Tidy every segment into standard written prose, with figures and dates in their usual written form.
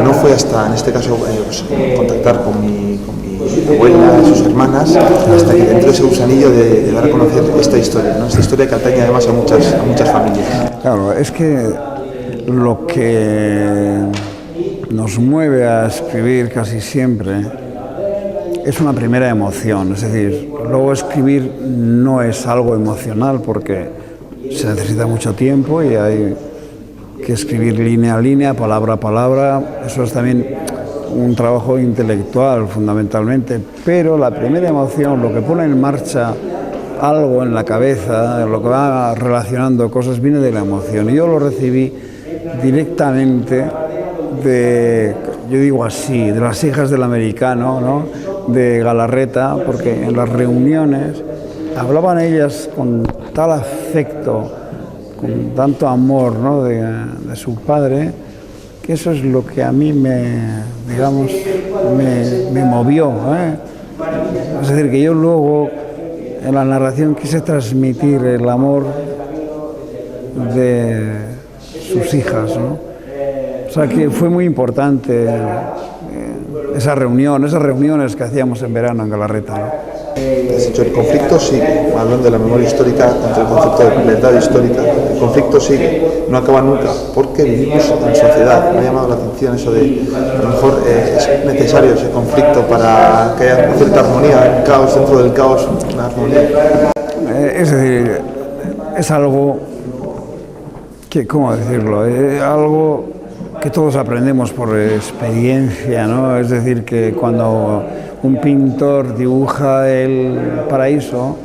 pero no fue hasta, en este caso, pues, contactar con mi abuela, sus hermanas, hasta que entró ese gusanillo de dar a conocer esta historia, ¿no? Esta historia que atañe además a muchas familias. Claro, es que lo que nos mueve a escribir casi siempre es una primera emoción, es decir, luego escribir no es algo emocional porque se necesita mucho tiempo y hay que escribir línea a línea, palabra a palabra, eso es también un trabajo intelectual fundamentalmente, pero la primera emoción, lo que pone en marcha algo en la cabeza, lo que va relacionando cosas, viene de la emoción. Y yo lo recibí directamente de, yo digo así, de las hijas del americano, ¿no? De Galarreta, porque en las reuniones hablaban ellas con tal afecto, con tanto amor, ¿no? de su padre, que eso es lo que a mí me movió, ¿eh? Es decir, que yo luego en la narración quise transmitir el amor de sus hijas, ¿no? O sea que fue muy importante esas reuniones que hacíamos en verano en Galarreta, ¿no? Has dicho, el conflicto sigue, hablando de la memoria histórica contra el concepto de verdad histórica, el conflicto sigue, no acaba nunca, porque vivimos en sociedad. Me ha llamado la atención eso de, a lo mejor es necesario ese conflicto para que haya cierta armonía, un caos dentro del caos, una armonía. Es decir, es algo que, ¿cómo decirlo? Es algo que todos aprendemos por experiencia, ¿no? Es decir, que cuando un pintor dibuja el paraíso,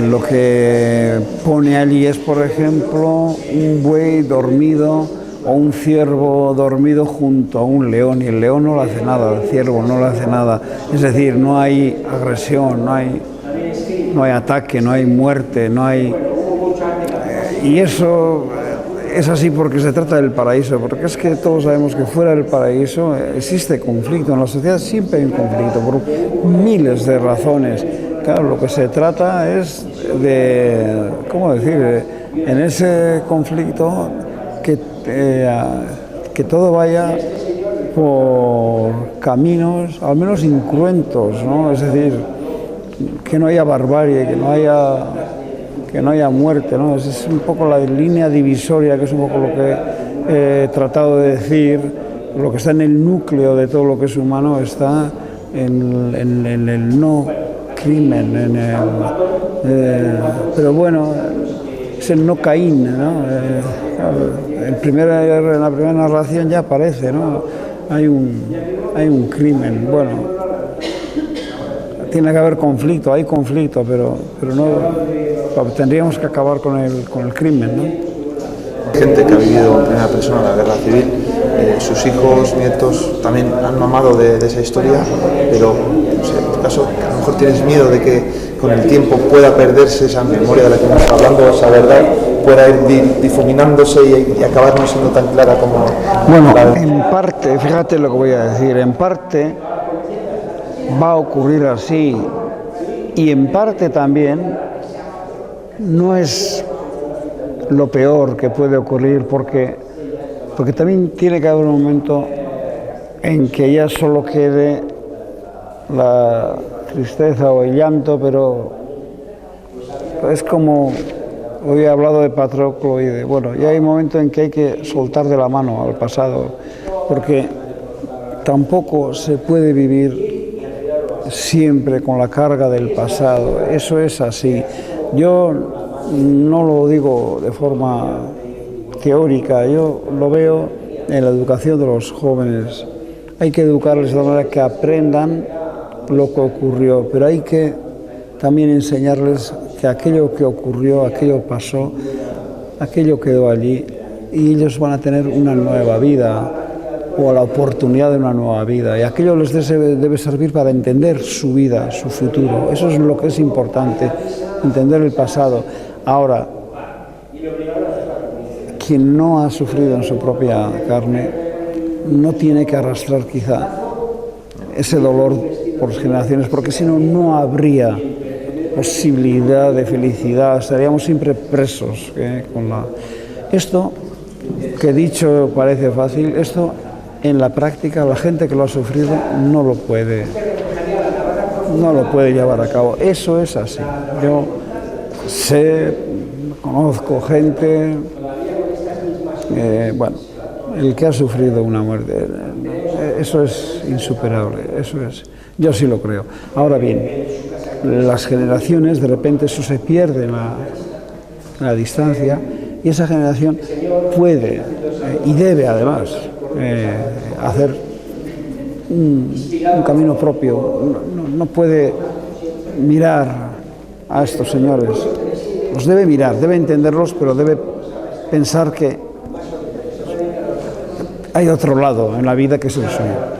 lo que pone allí es, por ejemplo, un buey dormido o un ciervo dormido junto a un león, y el león no le hace nada, el ciervo no le hace nada. Es decir, no hay agresión, no hay ataque, no hay muerte, no hay... y eso es así porque se trata del paraíso, porque es que todos sabemos que fuera del paraíso existe conflicto, en la sociedad siempre hay un conflicto, por miles de razones. Claro, lo que se trata es de, ¿cómo decir?, en ese conflicto que todo vaya por caminos al menos incruentos, ¿no? Es decir, que no haya barbarie, que no haya muerte, ¿no? Esa es un poco la línea divisoria, que es un poco lo que he tratado de decir, lo que está en el núcleo de todo lo que es humano está en el no crimen, pero bueno, es el no Caín, ¿no? En la primera narración ya aparece, ¿no? Hay un crimen, bueno, tiene que haber conflicto, hay conflicto, pero no, tendríamos que acabar con el crimen, ¿no? Gente que ha vivido en primera persona la guerra civil, sus hijos, nietos también han mamado de esa historia, pero no sé, en tu caso a lo mejor tienes miedo de que con el tiempo pueda perderse esa memoria de la que estamos hablando, esa verdad pueda ir difuminándose y acabar no siendo tan clara como... Bueno, en parte, fíjate lo que voy a decir, en parte va a ocurrir así, y en parte también no es lo peor que puede ocurrir, porque también tiene que haber un momento en que ya solo quede la tristeza o el llanto, pero es como, hoy he hablado de Patroclo y de, bueno, ya hay un momento en que hay que soltar de la mano al pasado, porque tampoco se puede vivir siempre con la carga del pasado, eso es así. Yo no lo digo de forma teórica, yo lo veo en la educación de los jóvenes. Hay que educarles de manera que aprendan lo que ocurrió, pero hay que también enseñarles que aquello que ocurrió, aquello pasó, aquello quedó allí, y ellos van a tener una nueva vida o la oportunidad de una nueva vida, y aquello les debe servir para entender su vida, su futuro. Eso es lo que es importante, entender el pasado. Ahora, quien no ha sufrido en su propia carne no tiene que arrastrar quizá ese dolor por generaciones, porque si no, no habría posibilidad de felicidad, estaríamos siempre presos, Esto que he dicho parece fácil, esto en la práctica la gente que lo ha sufrido no lo puede llevar a cabo. Eso es así. Yo conozco gente, bueno, el que ha sufrido una muerte, eso es insuperable, yo sí lo creo. Ahora bien, las generaciones, de repente eso se pierde en la distancia, y esa generación puede y debe además hacer un camino propio. No puede mirar a estos señores, los debe mirar, debe entenderlos, pero debe pensar que hay otro lado en la vida que es el suyo.